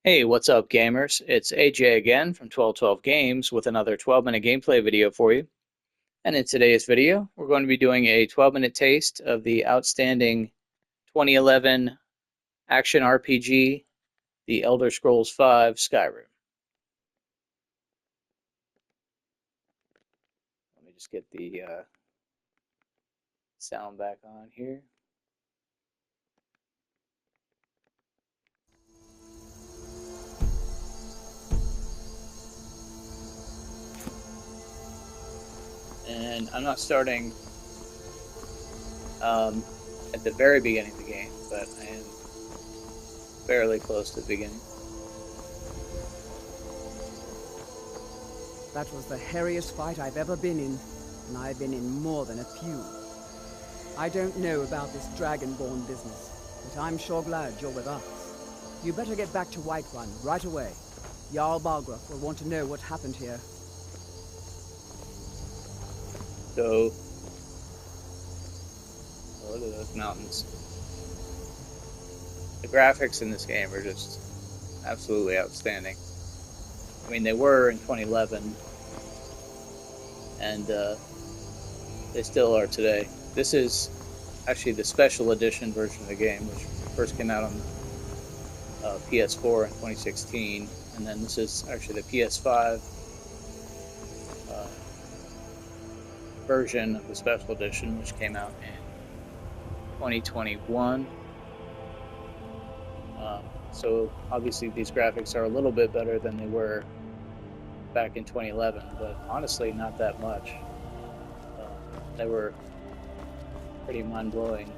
Hey, what's up, gamers? It's AJ again from 1212 Games with another 12-minute gameplay video for you. And in today's video, we're going to be doing a 12-minute taste of the outstanding 2011 action RPG, The Elder Scrolls V Skyrim. Let me just get the sound back on here. And I'm not starting at the very beginning of the game, but I am fairly close to the beginning. That was the hairiest fight I've ever been in, and I've been in more than a few. I don't know about this Dragonborn business, but I'm sure glad you're with us. You better get back to Whiterun right away. Jarl Balgruuf will want to know what happened here. So, look at those mountains. The graphics in this game are just absolutely outstanding. I mean, they were in 2011, and they still are today. This is actually the special edition version of the game, which first came out on PS4 in 2016, and then this is actually the PS5 version of the special edition, which came out in 2021. So obviously these graphics are a little bit better than they were back in 2011, but honestly not that much. They were pretty mind-blowing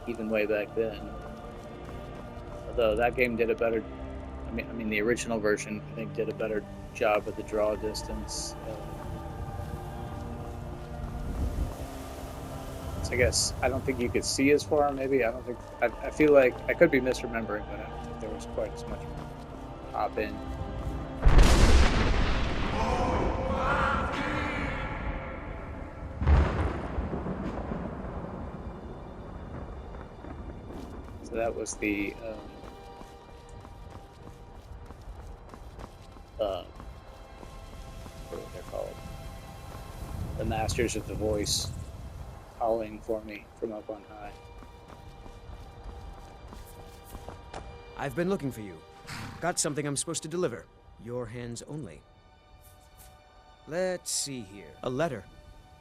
even way back then. Although that game did a better, I mean the original version I think did a better job with the draw distance. I guess I don't think you could see as far. Maybe I don't think. I feel like I could be misremembering, but I don't think there was quite as much hop in. So that was the what they're called, the Masters of the Voice, calling for me from up on high. I've been looking for you. Got something I'm supposed to deliver. Your hands only. Let's see here. A letter.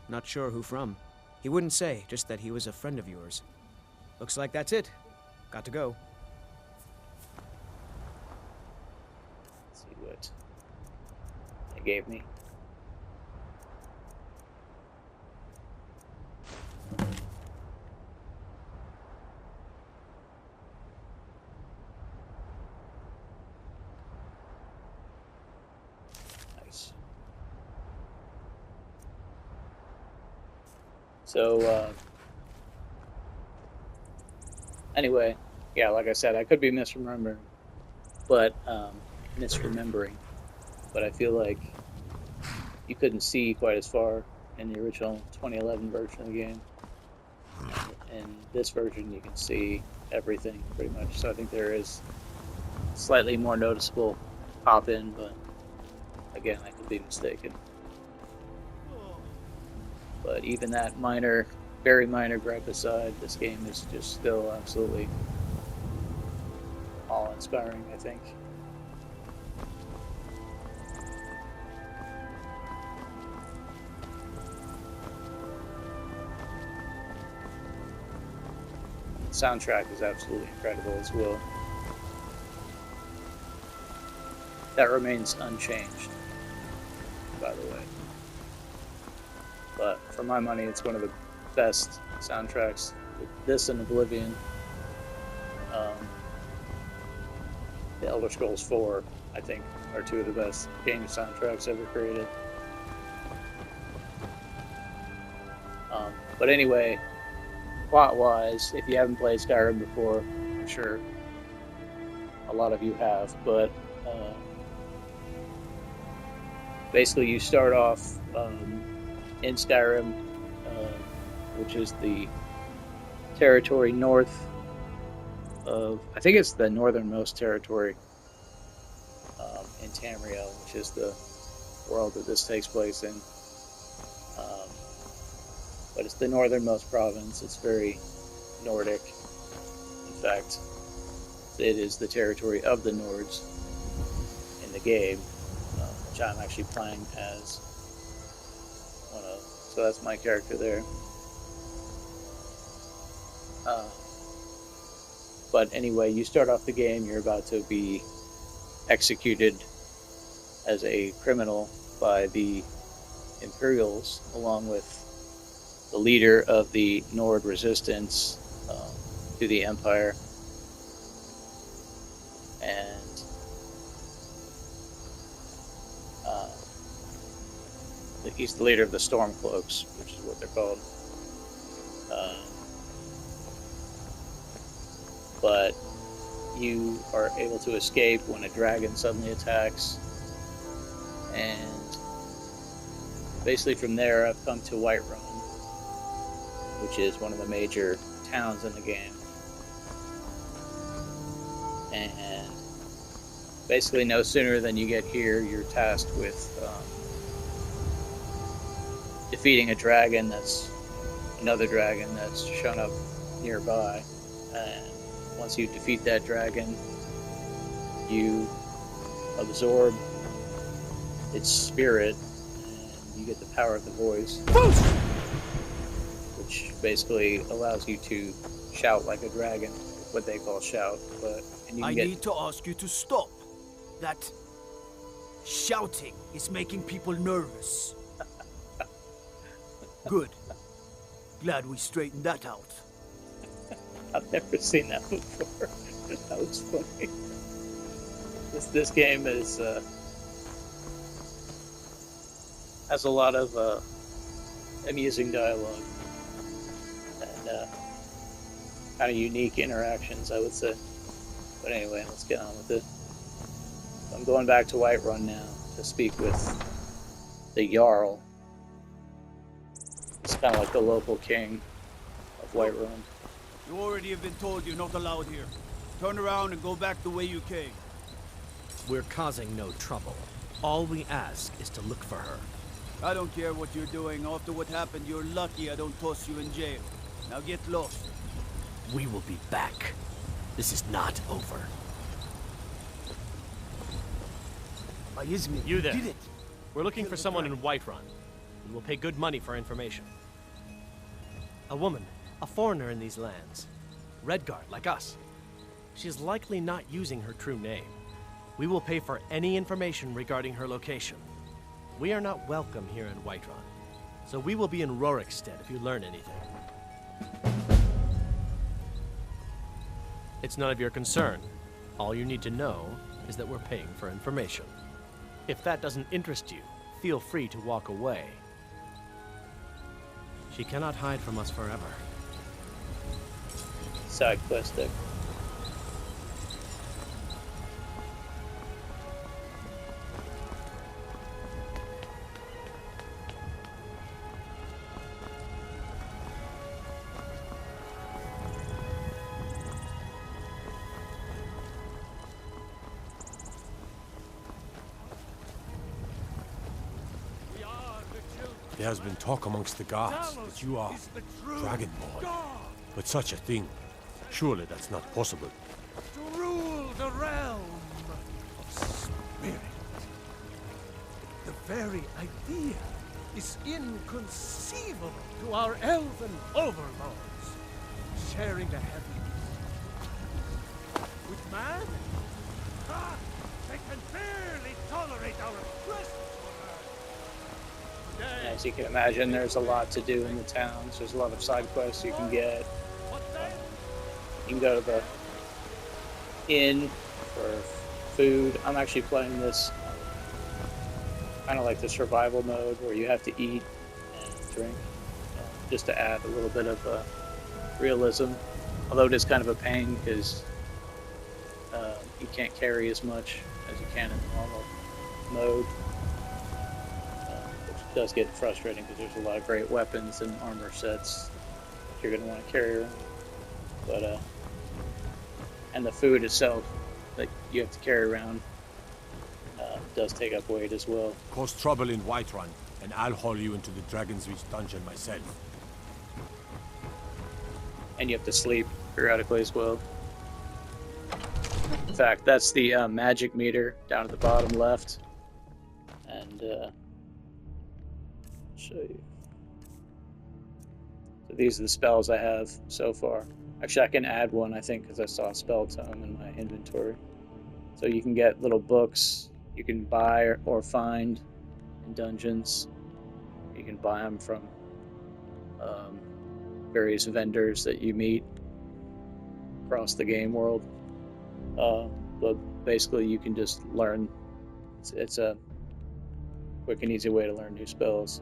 Not sure who from. He wouldn't say, just that he was a friend of yours. Looks like that's it. Got to go. Let's see what they gave me. So, anyway, yeah, like I said, I could be misremembering, but I feel like you couldn't see quite as far in the original 2011 version of the game. In this version, you can see everything pretty much. So I think there is slightly more noticeable pop in, but again, I could be mistaken. But even that minor, very minor gripe aside, this game is just still absolutely awe-inspiring, I think. The soundtrack is absolutely incredible as well. That remains unchanged, by the way. But for my money, it's one of the best soundtracks. This and Oblivion. The Elder Scrolls 4, I think, are two of the best game soundtracks ever created. But anyway, plot-wise, if you haven't played Skyrim before, I'm sure a lot of you have, but basically you start off in Skyrim, which is the territory north of, I think it's the northernmost territory in Tamriel, which is the world that this takes place in. But it's the northernmost province. It's very Nordic. In fact, it is the territory of the Nords in the game, which I'm actually playing as one of. So that's my character there. But anyway, you start off the game, you're about to be executed as a criminal by the Imperials, along with the leader of the Nord resistance to the Empire. And he's the leader of the Stormcloaks, which is what they're called. But you are able to escape when a dragon suddenly attacks. And basically from there I've come to Whiterun, which is one of the major towns in the game. And basically no sooner than you get here, you're tasked with defeating a dragon that's another dragon that's shown up nearby. And once you defeat that dragon, you absorb its spirit, and you get the power of the voice, which basically allows you to shout like a dragon, what they call shout. And you can need to ask you to stop. That shouting is making people nervous. Good. Glad we straightened that out. I've never seen that before. That was funny. This game is has a lot of amusing dialogue and kind of unique interactions, I would say. But anyway, let's get on with it. I'm going back to Whiterun now to speak with the Jarl. It's kind of like the local king of Whiterun. You already have been told you're not allowed here. Turn around and go back the way you came. We're causing no trouble. All we ask is to look for her. I don't care what you're doing. After what happened, you're lucky I don't toss you in jail. Now get lost. We will be back. This is not over. You there. Did it. We're looking for someone in Whiterun. We will pay good money for information. A woman, a foreigner in these lands. Redguard, like us. She is likely not using her true name. We will pay for any information regarding her location. We are not welcome here in Whiterun, so we will be in Rorikstead if you learn anything. It's none of your concern. All you need to know is that we're paying for information. If that doesn't interest you, feel free to walk away. She cannot hide from us forever. Side quest there. There has been talk amongst the gods that you are Dragonborn. But such a thing, surely that's not possible. To rule the realm of spirit. The very idea is inconceivable to our elven overlords. Sharing the heavens with man? They can barely tolerate our presence. As you can imagine, there's a lot to do in the towns. There's a lot of side quests you can get. You can go to the inn for food. I'm actually playing this kind of like the survival mode where you have to eat and drink just to add a little bit of realism. Although it is kind of a pain because you can't carry as much as you can in the normal mode. Does get frustrating because there's a lot of great weapons and armor sets that you're going to want to carry around. But and the food itself that you have to carry around does take up weight as well. Cause trouble in Whiterun, and I'll haul you into the Dragon's Reach dungeon myself. And you have to sleep periodically as well. In fact, that's the magic meter down at the bottom left. And I'll show you. So these are the spells I have so far. Actually, I can add one, I think, because I saw a spell tome in my inventory. So you can get little books you can buy or find in dungeons. You can buy them from various vendors that you meet across the game world. But basically, you can just learn. It's a quick and easy way to learn new spells.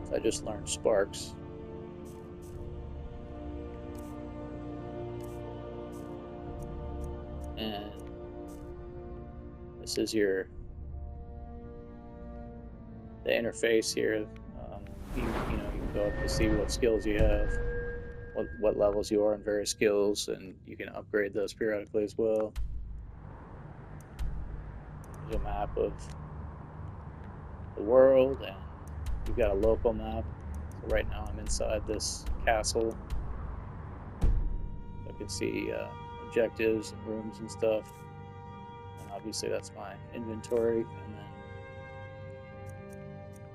So I just learned Sparks. And this is the interface here. You can go up to see what skills you have, what levels you are in various skills, and you can upgrade those periodically as well. There's a map of the world, and you've got a local map. So right now I'm inside this castle. I can see objectives and rooms and stuff. And obviously that's my inventory. And then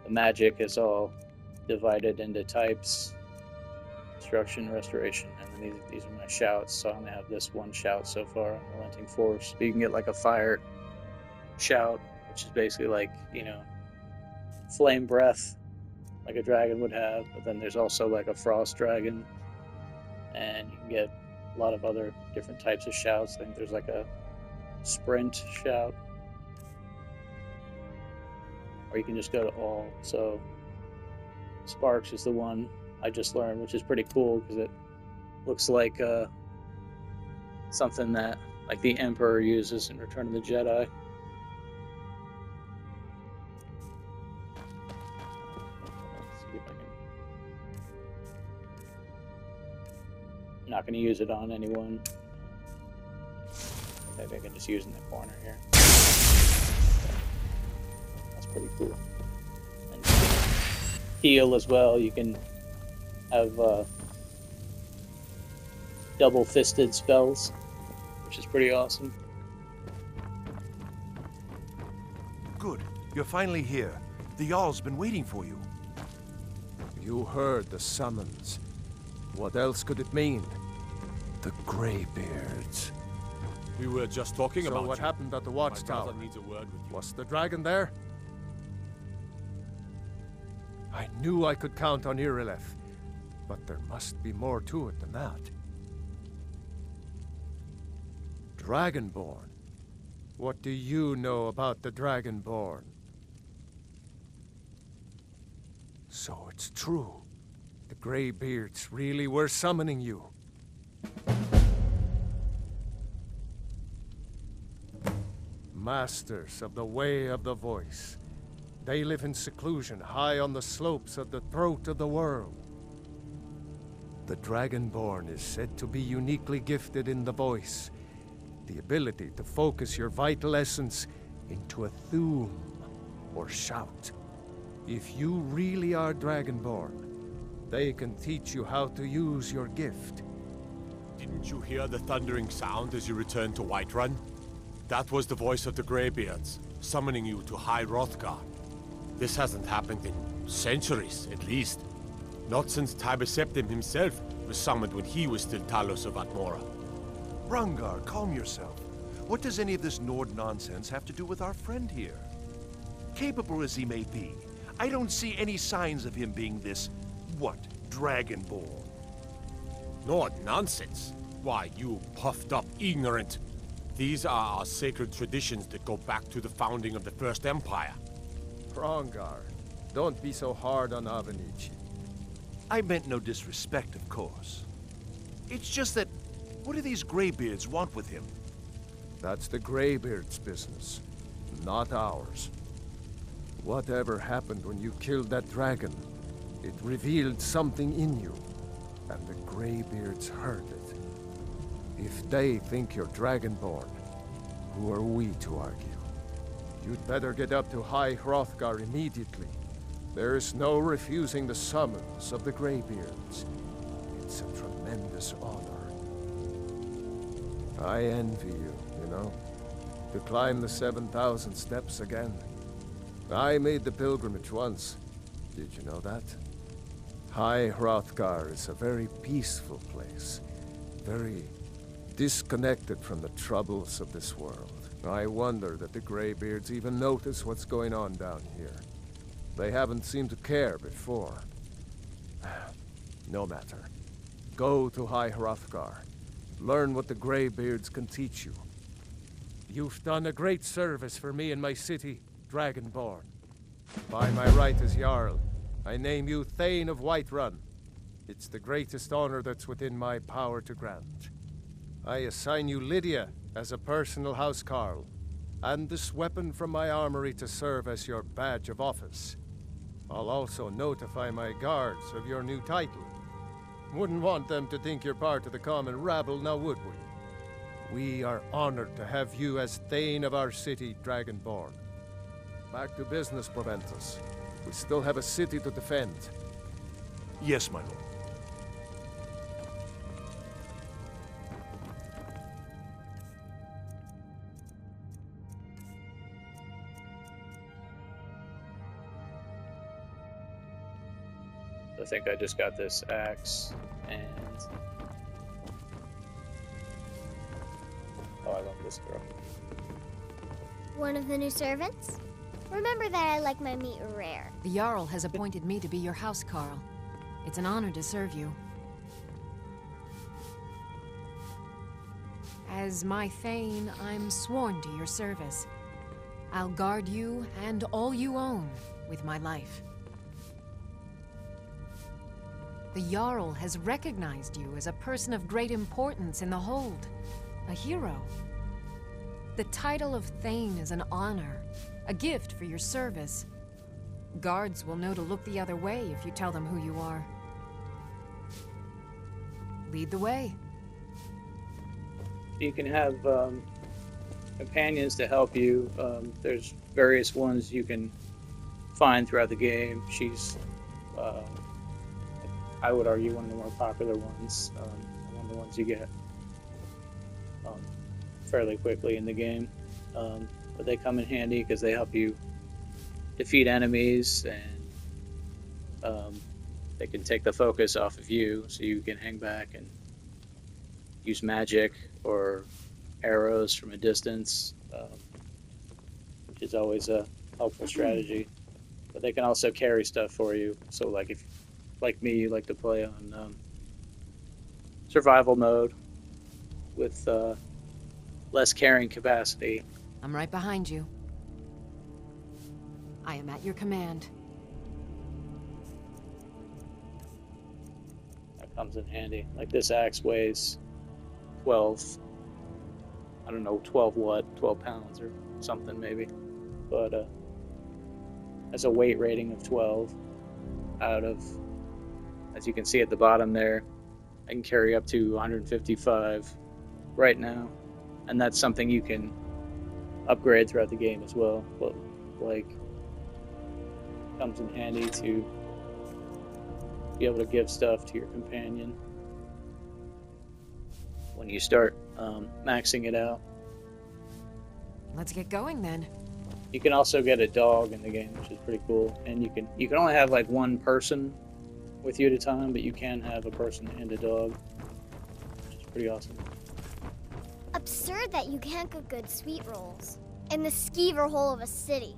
the magic is all divided into types: destruction, restoration, and then these are my shouts. So I only have this one shout so far, Relenting Force. But you can get like a fire shout, which is basically like, flame breath, like a dragon would have. But then there's also like a frost dragon, and you can get a lot of other different types of shouts. I think there's like a sprint shout, or you can just go to all. So Sparks is the one I just learned, which is pretty cool because it looks like something that like the Emperor uses in Return of the Jedi. Let's see if I can. I'm not going to use it on anyone. Maybe I can just use it in the corner here. That's pretty cool. And heal as well. You can have double-fisted spells, which is pretty awesome. Good. You're finally here. The Jarl's been waiting for you. You heard the summons. What else could it mean? The Greybeards. We were just talking about So what you. happened at the My watchtower? brother needs a word with you. Was the dragon there? I knew I could count on Irileth, but there must be more to it than that. Dragonborn? What do you know about the Dragonborn? So it's true. The Greybeards really were summoning you. Masters of the Way of the Voice. They live in seclusion high on the slopes of the throat of the world. The Dragonborn is said to be uniquely gifted in the voice, the ability to focus your vital essence into a thum, or shout. If you really are Dragonborn, they can teach you how to use your gift. Didn't you hear the thundering sound as you returned to Whiterun? That was the voice of the Greybeards, summoning you to High Hrothgar. This hasn't happened in centuries, at least. Not since Tiber Septim himself was summoned when he was still Talos of Atmora. Rangar, calm yourself. What does any of this Nord nonsense have to do with our friend here? Capable as he may be, I don't see any signs of him being this, Dragonborn. Nord nonsense? Why, you puffed up ignorant. These are our sacred traditions that go back to the founding of the First Empire. Hrongar, don't be so hard on Avenici. I meant no disrespect, of course. It's just that, what do these Greybeards want with him? That's the Greybeard's business, not ours. Whatever happened when you killed that dragon, it revealed something in you, and the Greybeards heard it. If they think you're Dragonborn, who are we to argue? You'd better get up to High Hrothgar immediately. There's no refusing the summons of the Greybeards. It's a tremendous honor. I envy you, you know? To climb the 7,000 steps again. I made the pilgrimage once. Did you know that? High Hrothgar is a very peaceful place. Very disconnected from the troubles of this world. I wonder that the Greybeards even notice what's going on down here. They haven't seemed to care before. No matter. Go to High Hrothgar. Learn what the Greybeards can teach you. You've done a great service for me and my city, Dragonborn. By my right as Jarl, I name you Thane of Whiterun. It's the greatest honor that's within my power to grant. I assign you Lydia as a personal housecarl, and this weapon from my armory to serve as your badge of office. I'll also notify my guards of your new title. Wouldn't want them to think you're part of the common rabble, now would we? We are honored to have you as Thane of our city, Dragonborn. Back to business, Proventus. We still have a city to defend. Yes, my lord. I think I just got this axe, and oh, I love this girl. One of the new servants? Remember that I like my meat rare. The Jarl has appointed me to be your housecarl. It's an honor to serve you. As my Thane, I'm sworn to your service. I'll guard you and all you own with my life. The Jarl has recognized you as a person of great importance in the Hold, a hero. The title of Thane is an honor, a gift for your service. Guards will know to look the other way if you tell them who you are. Lead the way. You can have companions to help you. There's various ones you can find throughout the game. She's I would argue one of the more popular ones, one of the ones you get fairly quickly in the game. But they come in handy because they help you defeat enemies, and they can take the focus off of you so you can hang back and use magic or arrows from a distance, which is always a helpful strategy. But they can also carry stuff for you. So like if like me, you like to play on survival mode with less carrying capacity. I'm right behind you. I am at your command. That comes in handy. Like this axe weighs 12, I don't know, 12 what, 12 pounds or something maybe. But has a weight rating of 12 out of, as you can see at the bottom there, I can carry up to 155 right now. And that's something you can upgrade throughout the game as well. But like, comes in handy to be able to give stuff to your companion when you start maxing it out. Let's get going then. You can also get a dog in the game, which is pretty cool. And you can only have like one person with you at a time, but you can have a person and a dog, which is pretty awesome. Absurd that you can't cook good sweet rolls in the skeever hole of a city.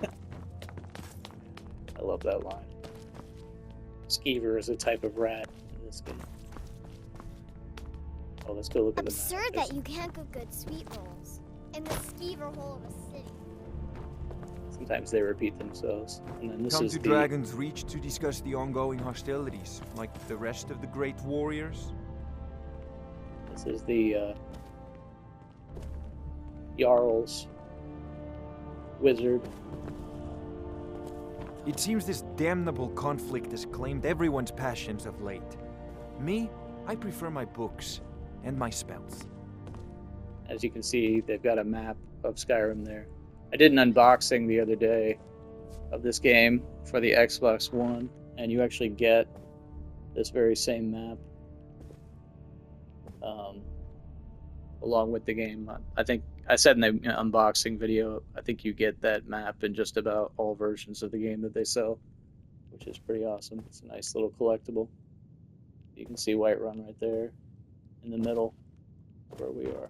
I love that line. Skeever is a type of rat in this game. Oh, let's go look at the map. Absurd that you can't cook good sweet rolls in the skeever hole of a city. Sometimes they repeat themselves. And then this Come is to Dragon's Reach to discuss the ongoing hostilities, like the rest of the great warriors. This is the Jarl's wizard. It seems this damnable conflict has claimed everyone's passions of late. Me, I prefer my books. And my spells. As you can see, they've got a map of Skyrim there. I did an unboxing the other day of this game for the Xbox One, and you actually get this very same map along with the game. I think I said in the unboxing video, I think you get that map in just about all versions of the game that they sell, which is pretty awesome. It's a nice little collectible. You can see Whiterun right there in the middle where we are.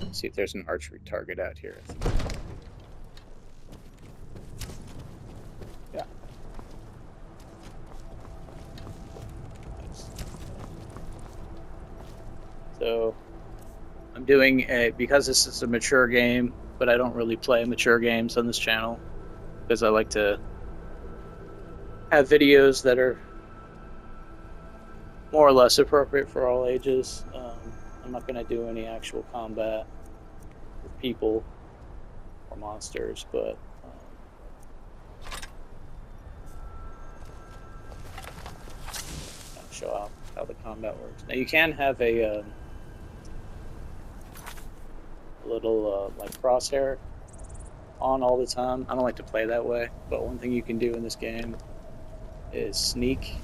Let's see if there's an archery target out here. Yeah. So I'm doing because this is a mature game, but I don't really play mature games on this channel because I like to have videos that are more or less appropriate for all ages. I'm not going to do any actual combat with people or monsters, but kind of show how the combat works. Now you can have a little like crosshair on all the time. I don't like to play that way, but one thing you can do in this game is sneak.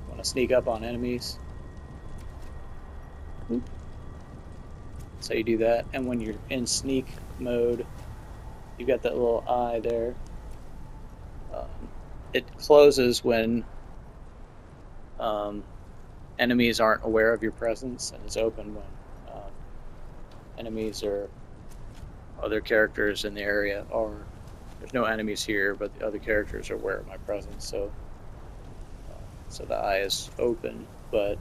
Want to sneak up on enemies. So you do that, and when you're in sneak mode, you got that little eye there. It closes when enemies aren't aware of your presence, and it's open when enemies or other characters in the area are. There's no enemies here, but the other characters are aware of my presence, so the eye is open, but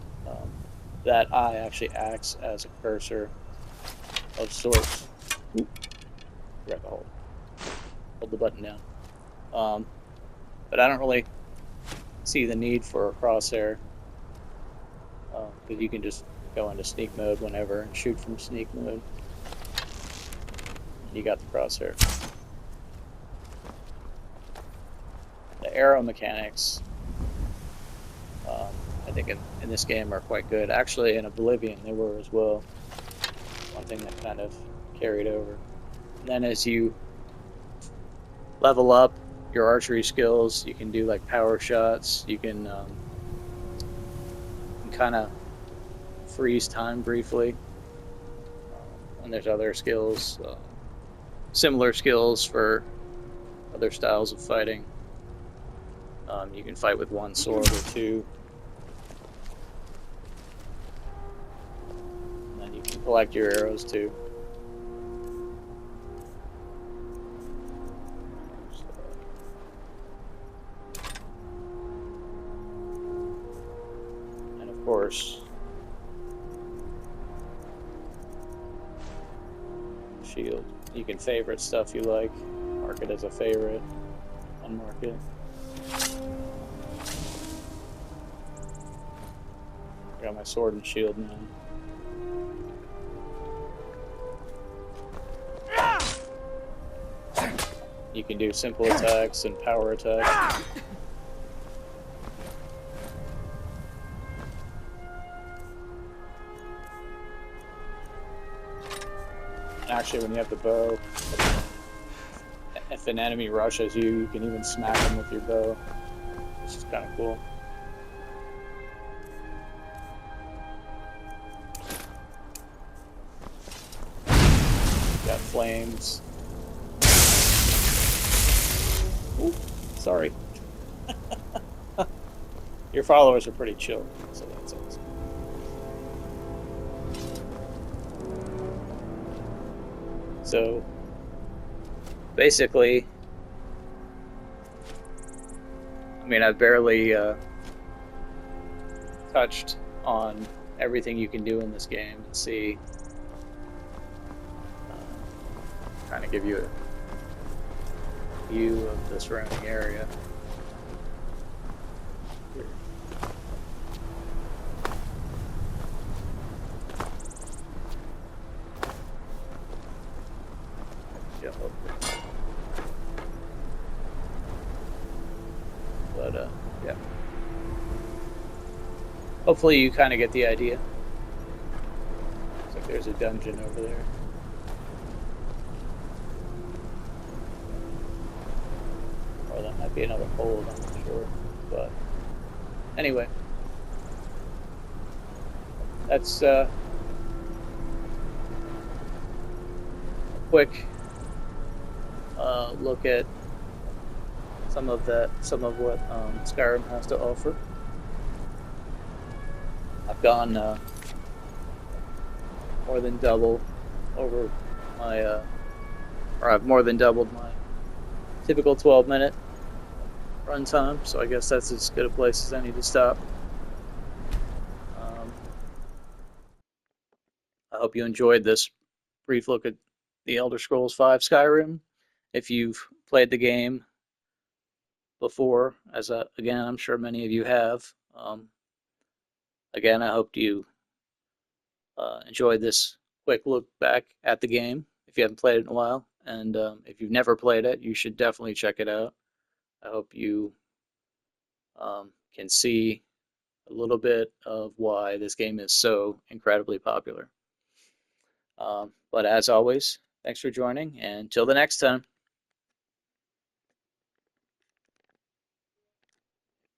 that eye actually acts as a cursor of sorts. Grab the hold. Hold the button down. But I don't really see the need for a crosshair, because you can just go into sneak mode whenever and shoot from sneak mode. You got the crosshair. The arrow mechanics, I think in this game are quite good. Actually, in Oblivion they were as well. One thing that kind of carried over. And then as you level up your archery skills, you can do like power shots. You can kind of freeze time briefly. And there's other skills, similar skills for other styles of fighting. You can fight with one sword or two. And then you can collect your arrows too. And of course, shield. You can favorite stuff you like, mark it as a favorite, unmark it. I got my sword and shield now. You can do simple attacks and power attacks. And actually, when you have the bow, if an enemy rushes you, you can even smack them with your bow, which is kind of cool. Got flames. Ooh, sorry. Your followers are pretty chill, so that's awesome. So, basically, I mean, I've barely touched on everything you can do in this game. Let's see. Kind of give you a view of the surrounding area. Here. jump over. But yeah. Hopefully you kind of get the idea. Looks like there's a dungeon over there. Or that might be another hold, I'm not sure. But anyway. That's a quick look at some of what Skyrim has to offer. I've gone more than double over my, or I've more than doubled my typical 12-minute runtime, so I guess that's as good a place as any to stop. I hope you enjoyed this brief look at the Elder Scrolls V Skyrim. If you've played the game before, again, I'm sure many of you have. Again, I hope you enjoyed this quick look back at the game if you haven't played it in a while. And if you've never played it, you should definitely check it out. I hope you can see a little bit of why this game is so incredibly popular. But as always, thanks for joining, and till the next time.